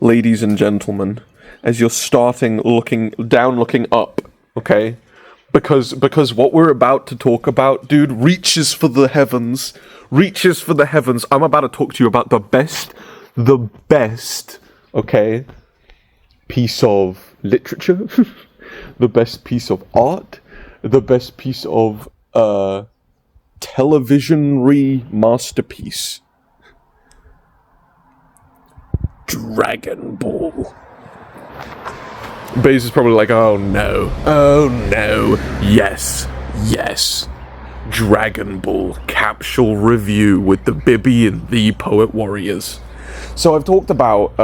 ladies and gentlemen, as you're starting looking down, looking up, okay? Because what we're about to talk about, dude, reaches for the heavens. Reaches for the heavens. I'm about to talk to you about the best, okay, piece of literature, the best piece of art, the best piece of televisionary masterpiece. Dragon Ball. Baze is probably like, oh no, yes, Dragon Ball Capsule review with the Bibby and the Poet Warriors. So I've talked about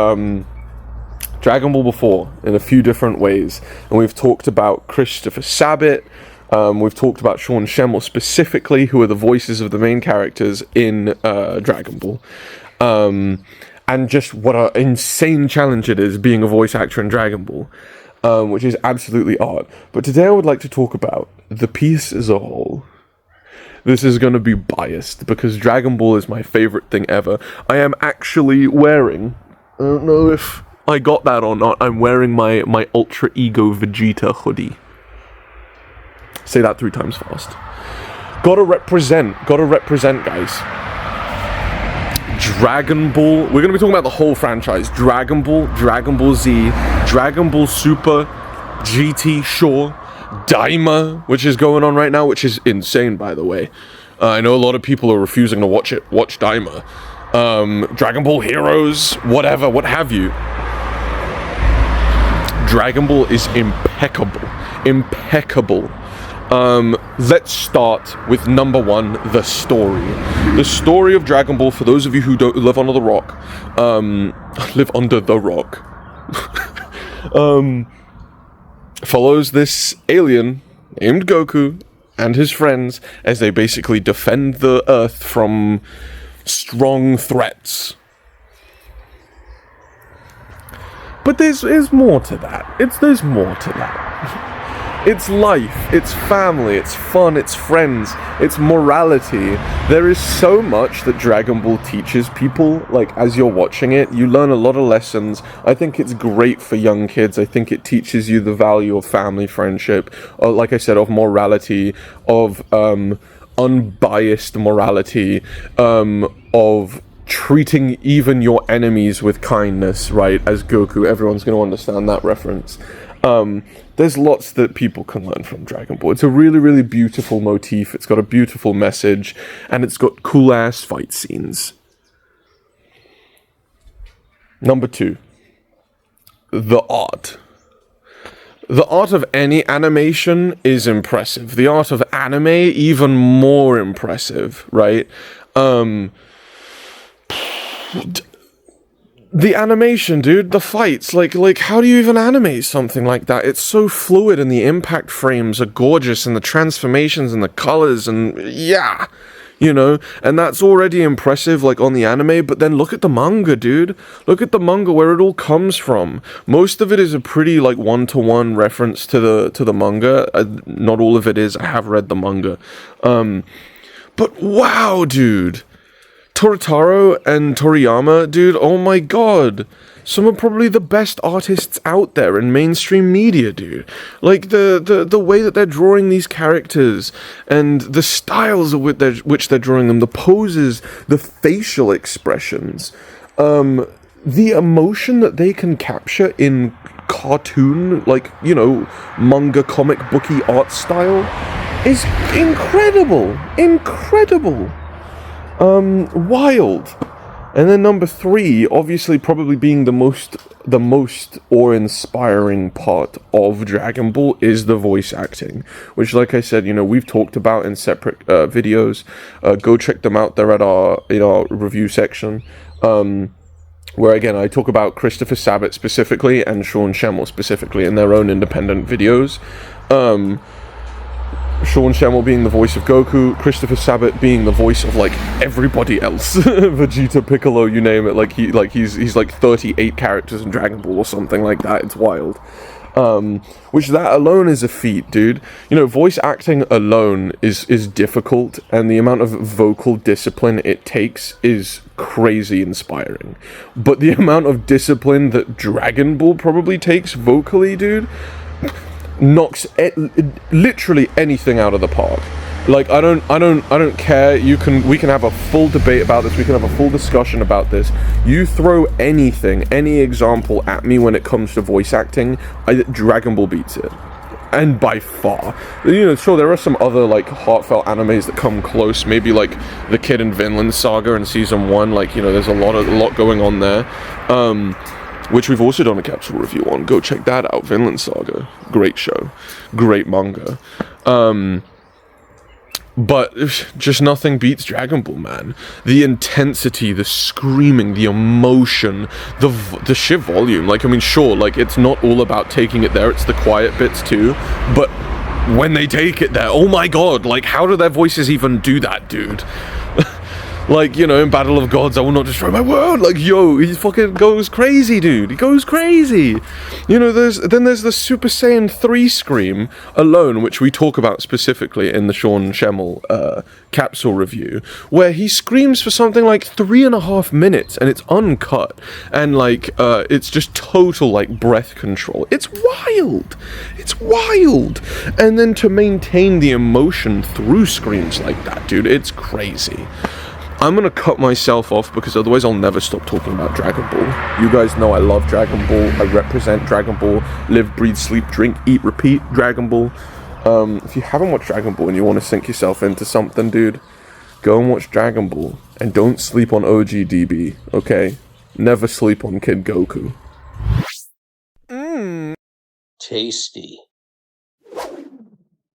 Dragon Ball before in a few different ways, and we've talked about Christopher Sabat, we've talked about Sean Schemmel specifically, who are the voices of the main characters in Dragon Ball. And just what an insane challenge it is being a voice actor in Dragon Ball, which is absolutely art. But today I would like to talk about the piece as a whole. This is going to be biased, because Dragon Ball is my favorite thing ever. I am actually wearing, I don't know if I got that or not, I'm wearing my Ultra Ego Vegeta hoodie. Say that 3 times fast. Gotta represent, guys. Dragon Ball, we're going to be talking about the whole franchise. Dragon Ball, Dragon Ball Z, Dragon Ball Super, GT, sure, Daima, which is going on right now, which is insane, by the way. I know a lot of people are refusing to watch Daima. Dragon Ball Heroes, whatever, what have you. Dragon Ball is impeccable. Let's start with number 1, the story. The story of Dragon Ball, for those of you who don't live under the rock, follows this alien named Goku and his friends as they basically defend the Earth from strong threats. But there's more to that. There's more to that. It's life, it's family, it's fun, it's friends, it's morality. There is so much that Dragon Ball teaches people, like, as you're watching it. You learn a lot of lessons. I think it's great for young kids. I think it teaches you the value of family, friendship, like I said, of morality, of unbiased morality, of treating even your enemies with kindness, right? As Goku, everyone's going to understand that reference. There's lots that people can learn from Dragon Ball. It's a really, really beautiful motif. It's got a beautiful message, and it's got cool-ass fight scenes. Number 2, the art. The art of any animation is impressive. The art of anime, even more impressive, right? The animation, dude, the fights, like, how do you even animate something like that? It's so fluid, and the impact frames are gorgeous, and the transformations and the colors, and yeah, you know, and that's already impressive, like, on the anime. But then look at the manga, dude. Look at the manga, where it all comes from. Most of it is a pretty, like, one-to-one reference to the manga. Not all of it is. I have read the manga. But wow, dude. Torotaro and Toriyama, dude, oh my god. Some of probably the best artists out there in mainstream media, dude. Like, the way that they're drawing these characters, and the styles of which they're drawing them, the poses, the facial expressions, the emotion that they can capture in cartoon, like, you know, manga, comic booky art style, is incredible. Wild. And then number 3, obviously probably being the most awe-inspiring part of Dragon Ball, is the voice acting, which, like I said, you know, we've talked about in separate videos. Go check them out. They're at our review section, where again I talk about Christopher Sabat specifically and Sean Schemmel specifically in their own independent videos. Sean Schemmel being the voice of Goku, Christopher Sabat being the voice of, like, everybody else. Vegeta, Piccolo, you name it. He's like 38 characters in Dragon Ball or something like that. It's wild. Which that alone is a feat, dude. You know, voice acting alone is difficult, and the amount of vocal discipline it takes is crazy inspiring. But the amount of discipline that Dragon Ball probably takes vocally, dude, knocks literally anything out of the park. Like, I don't care. We can have a full debate about this. We can have a full discussion about this. You throw anything, any example at me when it comes to voice acting, Dragon Ball beats it. And by far. You know, sure, there are some other, like, heartfelt animes that come close. Maybe, like, the Kid in Vinland Saga in season 1. Like, you know, there's a lot going on there. Which we've also done a capsule review on. Go check that out. Vinland Saga. Great show. Great manga. But just nothing beats Dragon Ball, man. The intensity, the screaming, the emotion, the sheer volume. Like, I mean, sure, like, it's not all about taking it there. It's the quiet bits too. But when they take it there, oh my god, like, how do their voices even do that, dude? Like, you know, in Battle of Gods, I will not destroy my world. Like, yo, he fucking goes crazy, dude. He goes crazy. You know, there's the Super Saiyan 3 scream alone, which we talk about specifically in the Sean Schemmel capsule review, where he screams for something like 3.5 minutes, and it's uncut, and like it's just total like breath control. It's wild. It's wild. And then to maintain the emotion through screams like that, dude, it's crazy. I'm gonna cut myself off because otherwise I'll never stop talking about Dragon Ball. You guys know I love Dragon Ball. I represent Dragon Ball. Live, breathe, sleep, drink, eat, repeat Dragon Ball. If you haven't watched Dragon Ball and you want to sink yourself into something, dude, go and watch Dragon Ball. And don't sleep on OGDB, okay? Never sleep on Kid Goku. Tasty.